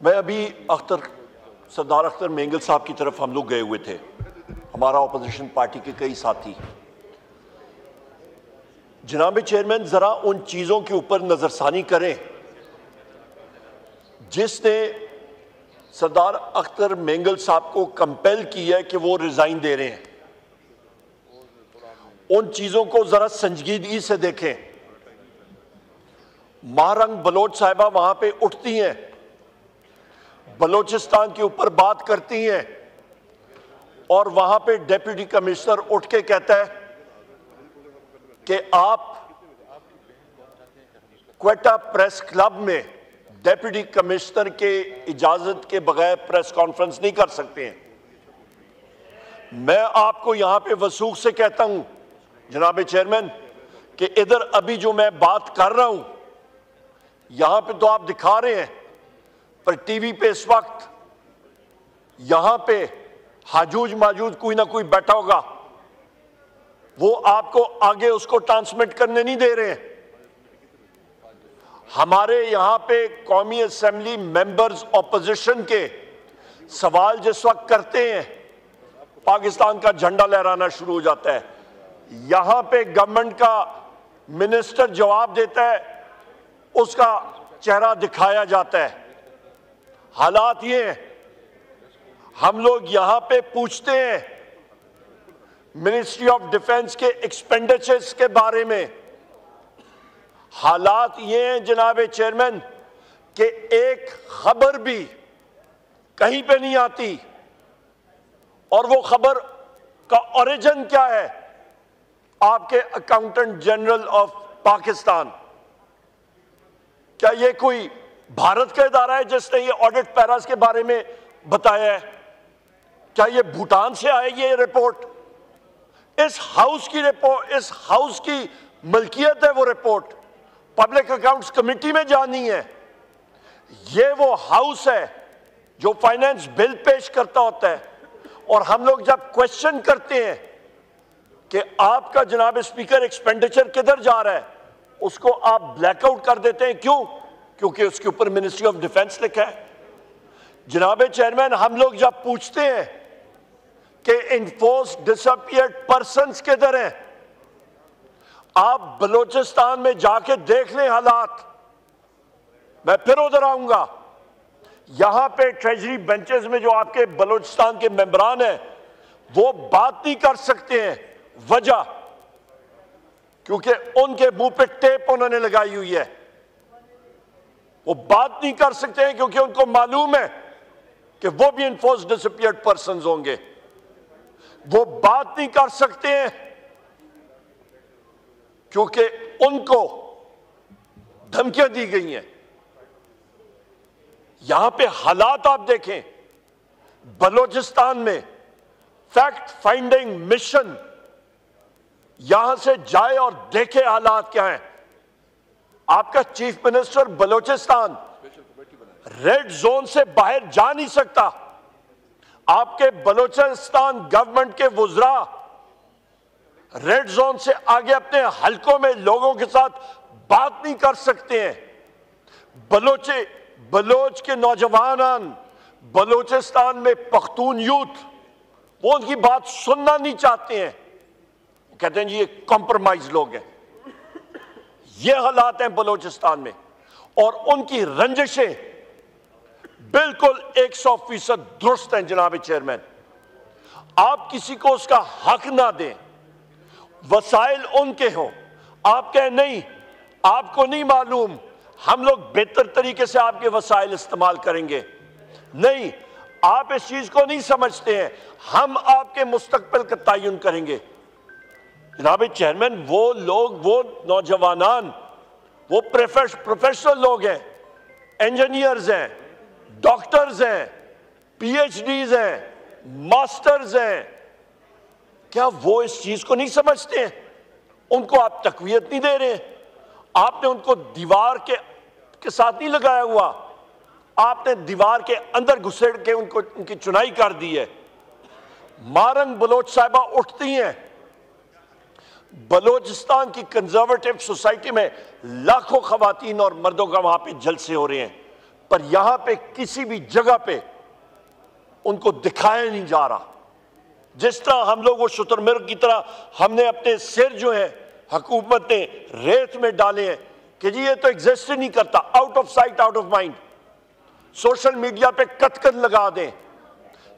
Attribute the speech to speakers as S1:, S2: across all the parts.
S1: मैं अभी सरदार अख्तर मेंगल साहब की तरफ हम लोग गए हुए थे, हमारा ऑपोजिशन पार्टी के कई साथी। जनाब चेयरमैन, जरा उन चीजों के ऊपर नजरसानी करें जिसने सरदार अख्तर मेंगल साहब को कंपेल किया है कि वो रिजाइन दे रहे हैं। उन चीजों को जरा संजीदगी से देखें। महारंग बलोच साहिबा वहां पे उठती हैं, बलोचिस्तान के ऊपर बात करती हैं और वहां पे डिप्टी कमिश्नर उठ के कहता है कि आप क्वेटा प्रेस क्लब में डिप्टी कमिश्नर के इजाजत के बगैर प्रेस कॉन्फ्रेंस नहीं कर सकते हैं। मैं आपको यहां पे वसूख से कहता हूं जनाब चेयरमैन कि इधर अभी जो मैं बात कर रहा हूं यहां पे तो आप दिखा रहे हैं, पर टीवी पे इस वक्त यहां पे हाजूज माजूज कोई ना कोई बैठा होगा, वो आपको आगे उसको ट्रांसमिट करने नहीं दे रहे हैं। हमारे यहां पे कौमी असेंबली मेंबर्स ऑपोजिशन के सवाल जिस वक्त करते हैं पाकिस्तान का झंडा लहराना शुरू हो जाता है। यहां पे गवर्नमेंट का मिनिस्टर जवाब देता है, उसका चेहरा दिखाया जाता है। हालात ये हैं, हम लोग यहां पे पूछते हैं मिनिस्ट्री ऑफ डिफेंस के एक्सपेंडिचर्स के बारे में। हालात ये हैं जनाब चेयरमैन कि एक खबर भी कहीं पे नहीं आती, और वो खबर का ओरिजिन क्या है? आपके अकाउंटेंट जनरल ऑफ पाकिस्तान। क्या ये कोई भारत का इदारा है जिसने ये ऑडिट पैरास के बारे में बताया है? क्या ये भूटान से आए ये रिपोर्ट? इस हाउस की रिपोर्ट, इस हाउस की मलकियत है वो रिपोर्ट, पब्लिक अकाउंट्स कमेटी में जानी है। ये वो हाउस है जो फाइनेंस बिल पेश करता होता है, और हम लोग जब क्वेश्चन करते हैं कि आपका जनाब स्पीकर एक्सपेंडिचर किधर जा रहा है, उसको आप ब्लैकआउट कर देते हैं। क्यों? क्योंकि उसके ऊपर मिनिस्ट्री ऑफ डिफेंस लिखा है। जनाब चेयरमैन, हम लोग जब पूछते हैं कि इन्फोर्स डिसअपियर्ड पर्संस किधर हैं, आप बलोचिस्तान में जाके देख लें हालात। मैं फिर उधर आऊंगा। यहां पे ट्रेजरी बेंचेस में जो आपके बलोचिस्तान के मेंबरान हैं वो बात नहीं कर सकते हैं। वजह क्योंकि उनके मुंह पे टेप उन्होंने लगाई हुई है। वो बात नहीं कर सकते हैं क्योंकि उनको मालूम है कि वो भी इन्फोर्स डिसअपियर्ड पर्संस होंगे। वो बात नहीं कर सकते हैं क्योंकि उनको धमकियां दी गई हैं। यहां पे हालात आप देखें, बलोचिस्तान में फैक्ट फाइंडिंग मिशन यहां से जाए और देखे हालात क्या हैं। आपका chief minister Balochistan red zone से बाहर जा नहीं सकता। आपके बलोचिस्तान गवर्नमेंट के वुज़रा रेड जोन से आगे अपने हलकों में लोगों के साथ बात नहीं कर सकते हैं। बलोच के नौजवान बलोचिस्तान में पख्तून यूथ, वो उनकी बात सुनना नहीं चाहते हैं। कहते हैं जी ये कॉम्प्रोमाइज लोग हैं। ये हालात हैं बलोचिस्तान में, और उनकी रंजिशें बिल्कुल 100% दुरुस्त हैं जनाब चेयरमैन। आप किसी को उसका हक ना दें, वसाइल उनके हों, आप कहें नहीं आपको नहीं मालूम, हम लोग बेहतर तरीके से आपके वसाइल इस्तेमाल करेंगे। नहीं, आप इस चीज को नहीं समझते हैं, हम आपके मुस्तकबिल का तयन करेंगे। जनाब चेयरमैन, वो लोग, वो नौजवान, वो प्रोफेशनल लोग हैं, इंजीनियर्स हैं, डॉक्टर्स हैं, पीएचडीज हैं, मास्टर्स हैं। क्या वो इस चीज को नहीं समझते हैं? उनको आप तकवीयत नहीं दे रहे हैं। आपने उनको दीवार के साथ नहीं लगाया हुआ, आपने दीवार के अंदर घुसेड़ के उनकी चुनाई कर दी है। मारंग बलोच साहिबा उठती हैं, बलोचिस्तान की कंजर्वेटिव सोसाइटी में लाखों खवातीन और मर्दों का वहां पे जलसे हो रहे हैं, पर यहां पे किसी भी जगह पे उनको दिखाया नहीं जा रहा। जिस तरह हम लोग वो शुतुरमुर्ग की तरह हमने अपने सिर जो है हुकूमत ने रेत में डाले हैं कि जी ये तो एग्जिस्ट ही नहीं करता, out of sight out of mind. Social media पे कतकत लगा दें।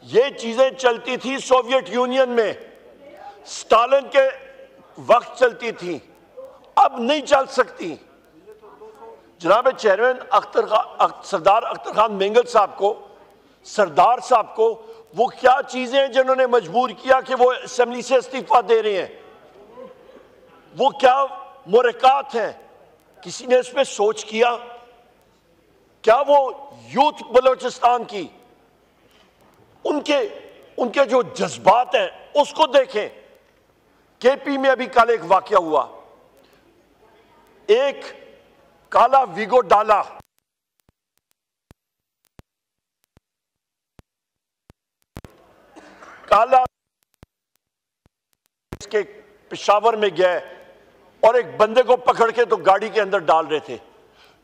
S1: ये चीजें चलती थी सोवियत यूनियन में, स्टालिन के वक्त चलती थी, अब नहीं चल सकती। जनाब चेयरमैन सरदार अख्तर खान मेंगल साहब को, सरदार साहब को, वो क्या चीजें हैं जिन्होंने मजबूर किया कि वो असेंबली से इस्तीफा दे रहे हैं? वो क्या मुरक़ात हैं? किसी ने इस पे सोच किया? क्या वो यूथ बलोचिस्तान की उनके जो जज्बात हैं उसको देखें। केपी में अभी कल एक वाकया हुआ, एक काला वीगो डाला, काला इसके पेशावर में गए और एक बंदे को पकड़ के तो गाड़ी के अंदर डाल रहे थे।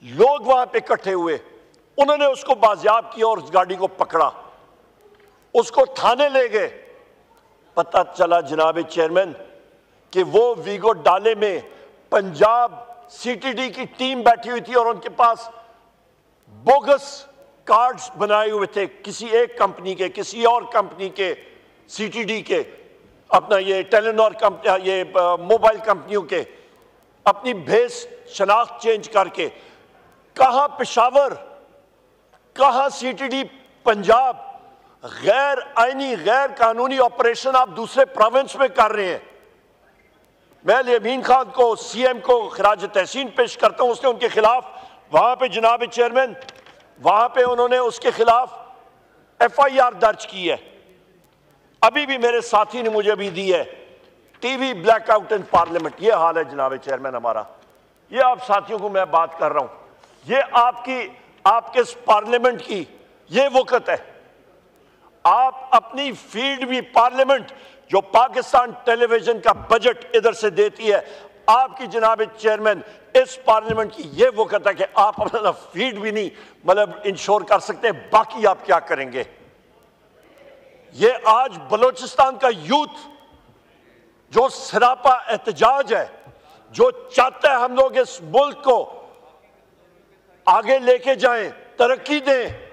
S1: लोग वहां पे इकट्ठे हुए, उन्होंने उसको बाजियाब किया और उस गाड़ी को पकड़ा, उसको थाने ले गए। पता चला जनाब चेयरमैन कि वो वीगो डाले में पंजाब सीटीडी की टीम बैठी हुई थी और उनके पास बोगस कार्ड्स बनाए हुए थे, किसी एक कंपनी के, किसी और कंपनी के, सीटीडी के, अपना ये टेलीनॉर कंपनी, ये मोबाइल कंपनियों के, अपनी भेस शनाख्त चेंज करके। कहां पेशावर, कहां सीटीडी पंजाब? गैर आईनी गैर कानूनी ऑपरेशन आप दूसरे प्रोविंस में कर रहे हैं। मैं यमीन खान को, सीएम को खराज तहसीन पेश करता हूं। उसने उनके खिलाफ वहां पे जनाब चेयरमैन, वहां पे उन्होंने उसके खिलाफ एफआईआर दर्ज की है। अभी भी मेरे साथी ने मुझे भी दी है, टीवी ब्लैकआउट इन पार्लियामेंट। ये हाल है जनाब चेयरमैन हमारा। ये आप साथियों को मैं बात कर रहा हूं, ये आपके इस पार्लियामेंट की ये वक़्त है। आप अपनी फील्ड भी पार्लियामेंट जो पाकिस्तान टेलीविजन का बजट इधर से देती है, आपकी जनाब चेयरमैन इस पार्लियामेंट की ये वक़्त है कि आप अपना फील्ड भी नहीं मतलब इंश्योर कर सकते, बाकी आप क्या करेंगे? ये आज बलोचिस्तान का यूथ जो सरापा एहतजाज है, जो चाहता है हम लोग इस मुल्क को आगे लेके जाएं, तरक्की दें,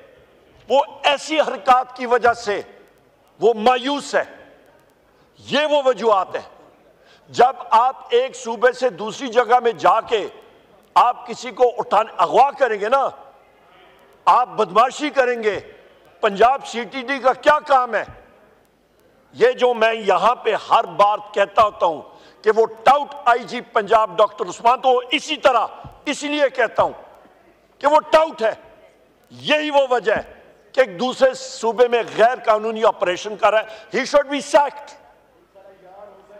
S1: वो ऐसी हरकत की वजह से वो मायूस है। ये वो वजूहात है। जब आप एक सूबे से दूसरी जगह में जाके आप किसी को अगवा करेंगे ना, आप बदमाशी करेंगे, पंजाब सीटीडी का क्या काम है? ये जो मैं यहां पे हर बार कहता होता हूं कि वो taut IG Punjab doctor Usman, तो इसी तरह इसलिए कहता हूं कि वो टाउट है। यही वो वजह है कि एक दूसरे सूबे में गैर कानूनी ऑपरेशन कर रहा है। He should be sacked.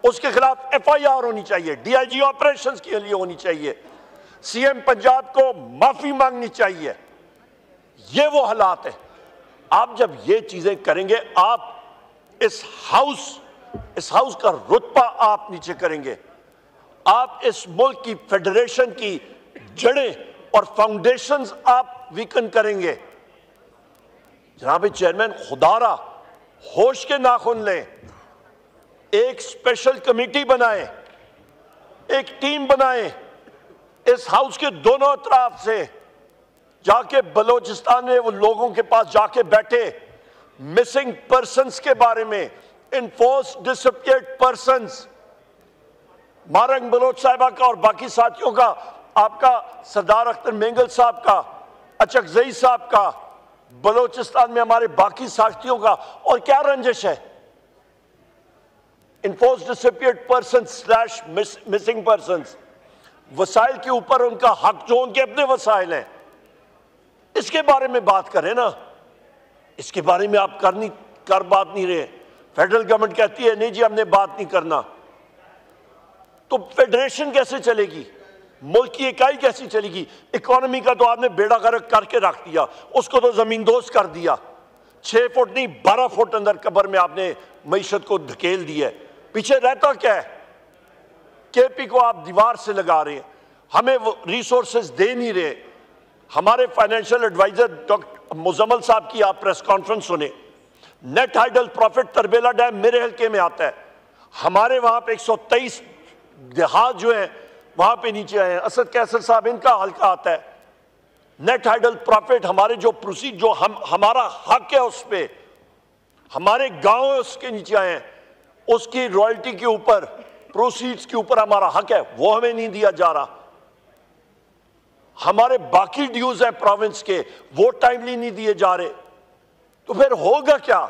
S1: उसके खिलाफ एफआईआर होनी चाहिए, डीआईजी ऑपरेशंस के लिए होनी चाहिए, सीएम पंजाब को माफी मांगनी चाहिए। ये वो हालात है। आप जब ये चीजें करेंगे, आप इस हाउस का रुतबा आप नीचे करेंगे, आप इस मुल्क की फेडरेशन की जड़ें और फाउंडेशंस आप वीकन करेंगे। जनाब चेयरमैन, खुदारा होश के नाखून लें, एक स्पेशल कमेटी बनाएं, एक टीम बनाएं, इस हाउस के दोनों तरफ से जाके बलोचिस्तान में वो लोगों के पास जाके बैठे, मिसिंग पर्संस के बारे में, enforce disappeared persons, Marang Bloch साहिबा का और बाकी साथियों का, आपका सरदार अख्तर मेंगल साहब का, अचकजई साहब का, बलोचिस्तान में हमारे बाकी साथियों का, और क्या रंजिश है? Enforced disappeared persons slash missing persons, वसाइल के ऊपर उनका हक जो उनके अपने वसाइल हैं, इसके बारे में बात करें ना। इसके बारे में आप कर बात नहीं रहे। फेडरल गवर्नमेंट कहती है नहीं जी हमने बात नहीं करना, तो फेडरेशन कैसे चलेगी? मुल्क की इकाई कैसी चलेगी? इकोनॉमी का तो आपने बेड़ा गर्क करके रख दिया, उसको तो जमींदोज कर दिया। 6 फुट नहीं 12 फुट अंदर कब्र में आपने मईशत को धकेल दिया। पीछे रहता क्या है? केपी को आप दीवार से लगा रहे हैं, हमें वो रिसोर्सेज दे नहीं रहे। हमारे फाइनेंशियल एडवाइजर डॉक्टर मुजम्मल साहब की आप प्रेस कॉन्फ्रेंस सुने। Net hydel profit Tarbela dam मेरे हल्के में आता है, हमारे वहां पे 123 देहात जो है वहां पे नीचे आए हैं। असद कैसर साहब इनका हल्का आता है। नेट हाइडल प्रॉफिट हमारे जो प्रोसीड जो हमारा हक है उस पे, हमारे गांव है उसके नीचे आए हैं, उसकी रॉयल्टी के ऊपर प्रोसीड्स के ऊपर हमारा हक है, वो हमें नहीं दिया जा रहा। हमारे बाकी ड्यूज हैं प्रोविंस के, वो टाइमली नहीं दिए जा रहे। तो फिर होगा क्या?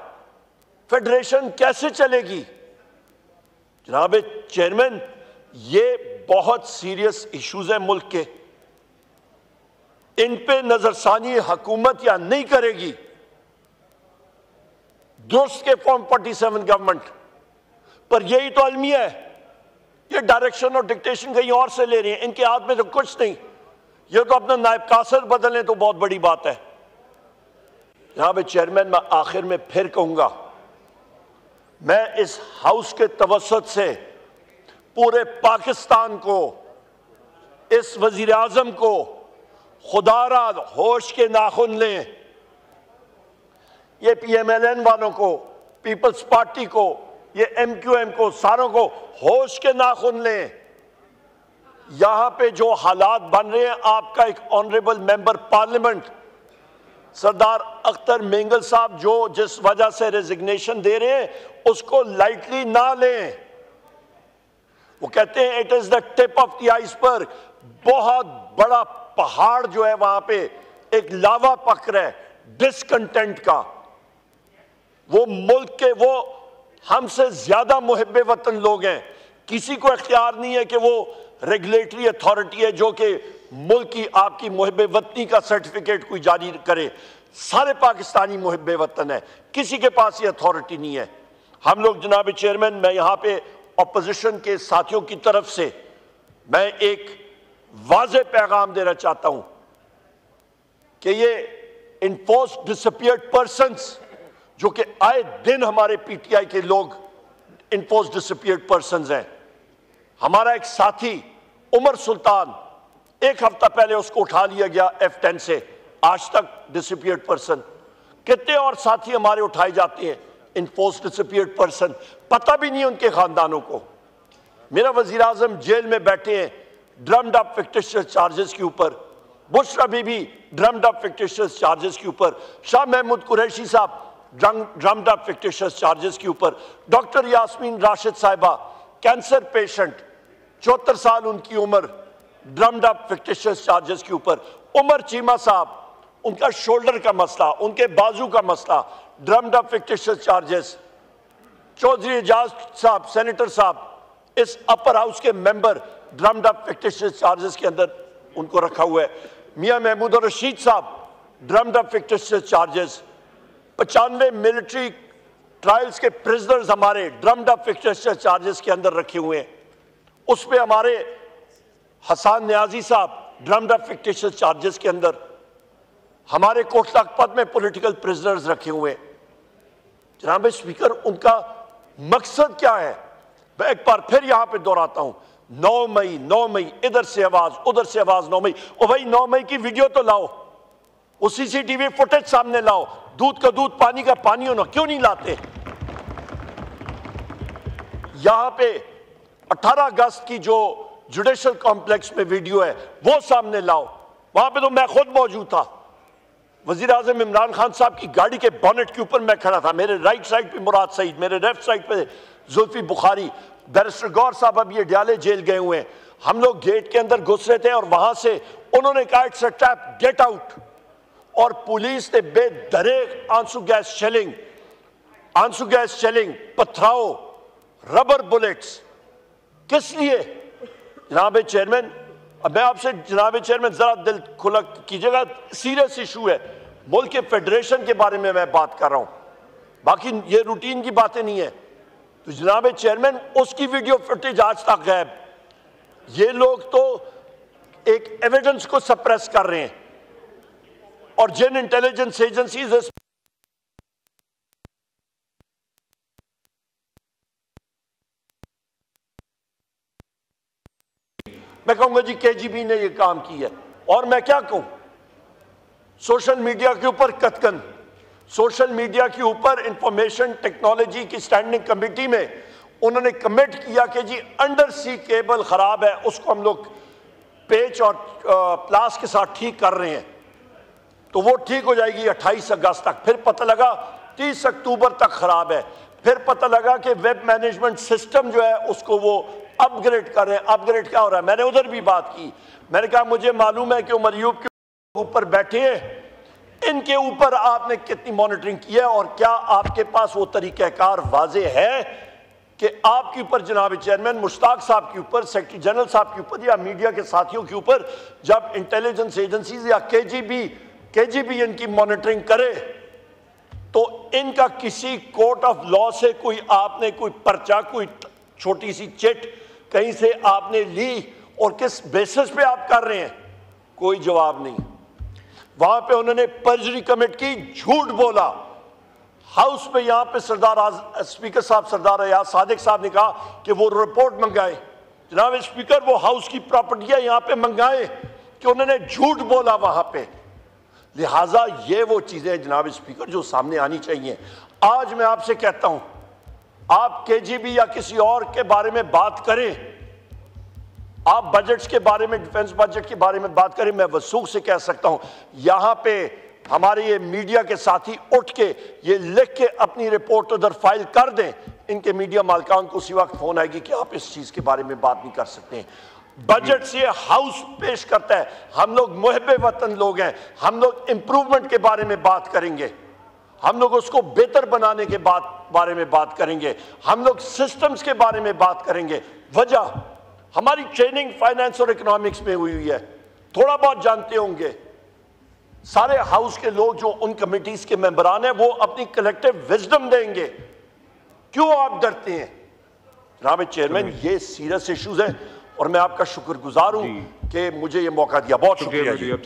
S1: फेडरेशन कैसे चलेगी? जनाब चेयरमैन, ये बहुत सीरियस इश्यूज हैं मुल्क के, इन पे नजरसानी हुकूमत या नहीं करेगी दुरुस्त के फॉर्म 47 गवर्नमेंट पर, यही तो अलमिया है। ये डायरेक्शन और डिक्टेशन कहीं और से ले रही है, इनके हाथ में तो कुछ नहीं। ये तो अपना नायब कासर बदलें तो बहुत बड़ी बात है। जनाब चेयरमैन, मैं आखिर में फिर कहूंगा, मैं इस हाउस के तवस्सुत से पूरे पाकिस्तान को, इस वजीर आजम को खुदारा होश के नाखून लें। ये PMLN वालों को, पीपल्स पार्टी को, ये MQM को, सारों को होश के नाखून लें। यहां पे जो हालात बन रहे हैं, आपका एक ऑनरेबल मेंबर पार्लियामेंट सरदार अख्तर मेंगल साहब जो जिस वजह से रेजिग्नेशन दे रहे हैं, उसको लाइटली ना लें। वो कहते हैं it is the tip of the iceberg. बहुत बड़ा पहाड़ जो है वहां पे एक लावा पक रहा है डिसकंटेंट का। वो मुल्क के, वो हमसे ज्यादा मुहिब्बे वतन लोग हैं। किसी को इख्तियार नहीं है कि वो रेगुलेटरी अथॉरिटी है जो कि मुल्क की आपकी मुहिब्बे वतनी का सर्टिफिकेट कोई जारी करे। सारे पाकिस्तानी मुहिब्बे वतन है, किसी के पास ये अथॉरिटी नहीं है। हम लोग, जनाब चेयरमैन, मैं यहां पे अपोजिशन के साथियों की तरफ से मैं एक वाज़े पैगाम देना चाहता हूं कि ये इन्फोर्स्ड डिसअपीयर्ड पर्सन्स जो कि आए दिन हमारे PTI के लोग इन्फोर्स्ड डिसअपीयर्ड पर्सन्स हैं। हमारा एक साथी उमर सुल्तान, एक हफ्ता पहले उसको उठा लिया गया F10 से, आज तक डिसअपीयर्ड पर्सन। कितने और साथी हमारे उठाए जाते हैं इन्फोर्स्ड डिसअपीयर्ड पर्सन, पता भी नहीं उनके खानदानों को। मेरा वजीर आजम जेल में बैठे हैं ड्रम्ड अप फिक्टिशियस चार्जेस के ऊपर, Bushra Bibi drummed up fictitious charges के ऊपर, शाह महमूद कुरैशी साहब ड्रम्ड अप फिक्टिशियस चार्जेस के ऊपर, डॉक्टर यास्मीन राशिद साहिबा कैंसर पेशेंट, 74 साल उनकी उम्र, ड्रम्ड अप फिक्टिशियस चार्जेस के ऊपर। उमर चीमा साहब, उनका शोल्डर का मसला, उनके बाजू का मसला, drummed up fictitious charges. Chaudhry Ejaz साहब, सेनेटर साहब, इस अपर हाउस के member, drummed up fictitious charges के अंदर उनको रखा हुआ है। मियां महमूद और रशीद साहब, drummed up fictitious charges. 95 military trials के प्रिजनर्स हमारे ड्रम्ड अप फिक्टिशियस चार्जेस के अंदर रखे हुए हैं। उस पे हमारे हसन न्याजी साहब ड्रम्ड अप फिक्टिशियस चार्जेस के अंदर। हमारे कोट लखपत में पॉलिटिकल प्रिजनर्स रखे हुए हैं। जनाब स्पीकर, उनका मकसद क्या है? मैं एक बार फिर यहां पे दोहराता हूं, 9 मई इधर से आवाज उधर से आवाज। 9 मई, ओ भाई 9 मई की वीडियो तो लाओ, वो CCTV फुटेज सामने लाओ। दूध का दूध, पानी का पानी होना, क्यों नहीं लाते? यहां पे 18 अगस्त की जो जुडिशल कॉम्प्लेक्स में वीडियो है वो सामने लाओ। वहां पे तो मैं खुद मौजूद था। वजीर आजम इमरान खान साहब की गाड़ी के बॉनेट के ऊपर मैं खड़ा था। मेरे राइट साइड पे मुराद सईद, मेरे लेफ्ट साइड पे जुल्फी बुखारी, बैरिस्टर गौर साहब अब ये डियाले जेल गए हुए हैं। हम लोग गेट के अंदर घुस रहे थे और वहां से उन्होंने कहा it's a trap, get out. और पुलिस ने बेदरेक आंसू गैस शेलिंग, पथराव, रबर बुलेट्स, किस लिए? जनाब चेयरमैन, अब मैं आपसे, जनाब चेयरमैन, जरा दिल खुला कीजिएगा, सीरियस इशू है, मुल्क के फेडरेशन के बारे में मैं बात कर रहा हूं, बाकी ये रूटीन की बातें नहीं है। तो जनाब चेयरमैन, उसकी वीडियो फुटेज आज तक गायब। ये लोग तो एक एविडेंस को सप्रेस कर रहे हैं और जिन इंटेलिजेंस एजेंसीज मैं कहूंगा जी KGB ने ये काम किया है। और मैं क्या कहूं, सोशल मीडिया के ऊपर कतकन, सोशल मीडिया के ऊपर इंफॉर्मेशन टेक्नोलॉजी की स्टैंडिंग कमेटी में उन्होंने कमिट किया कि जी अंडर सी केबल खराब है, उसको हम लोग पेच और प्लास के साथ ठीक कर रहे हैं, तो वो ठीक हो जाएगी 28 अगस्त तक। फिर पता लगा 30 अक्टूबर तक खराब है। फिर पता लगा कि वेब मैनेजमेंट सिस्टम जो है उसको वो अपग्रेड कर रहे हैं। अपग्रेड क्या हो रहा है? मैंने उधर भी बात की, मैंने कहा मुझे मालूम है कि उमर अयूब के ऊपर बैठे हैं, इनके ऊपर आपने कितनी मॉनिटरिंग की है और क्या आपके पास वो तरीक़ाकार वाज़े है कि आपके ऊपर जनाब चेयरमैन मुश्ताक साहब के ऊपर, सेक्रेटरी जनरल साहब के ऊपर या मीडिया के साथियों के ऊपर जब इंटेलिजेंस एजेंसीज या केजीबी इनकी मॉनिटरिंग करे तो इनका किसी कोर्ट ऑफ लॉ से कोई आपने कोई पर्चा, कोई छोटी सी चिट कहीं से आपने ली और किस बेसिस पे आप कर रहे हैं? कोई जवाब नहीं। वहां पे उन्होंने पर्जरी कमिट की, झूठ बोला। हाउस पे यहां पे स्पीकर साहब सरदार अयाज सादिक साहब ने कहा कि वो रिपोर्ट मंगाए। जनाब स्पीकर, वो हाउस की प्रॉपर्टी है, यहां पे मंगाए कि उन्होंने झूठ बोला वहां पे। लिहाजा ये वो चीजें जनाब स्पीकर जो सामने आनी चाहिए। आज मैं आपसे कहता हूं, आप केजीबी या किसी और के बारे में बात करें, आप बजट्स के बारे में, डिफेंस बजट के बारे में बात करें, मैं वसूख से कह सकता हूं यहां पे हमारे ये मीडिया के साथी उठ के ये लिख के अपनी रिपोर्ट उधर फाइल कर दें, इनके मीडिया मालिकान को उसी वक्त फोन आएगी कि आप इस चीज के बारे में बात नहीं कर सकते। बजट से हाउस पेश करता है, हम लोग मुहब्बे वतन लोग हैं, हम लोग इंप्रूवमेंट के बारे में बात करेंगे, हम लोग उसको बेहतर बनाने के बारे में बात करेंगे, हम लोग सिस्टम्स के बारे में बात करेंगे। वजह हमारी ट्रेनिंग फाइनेंस और इकोनॉमिक्स में हुई है, थोड़ा बहुत जानते होंगे। सारे हाउस के लोग जो उन कमिटीज के मेंबरान हैं वो अपनी कलेक्टिव विजडम देंगे। क्यों आप डरते हैं? जनाब चेयरमैन, ये सीरियस इश्यूज हैं और मैं आपका शुक्रगुजार हूं कि मुझे ये मौका दिया। बहुत शुक्रिया।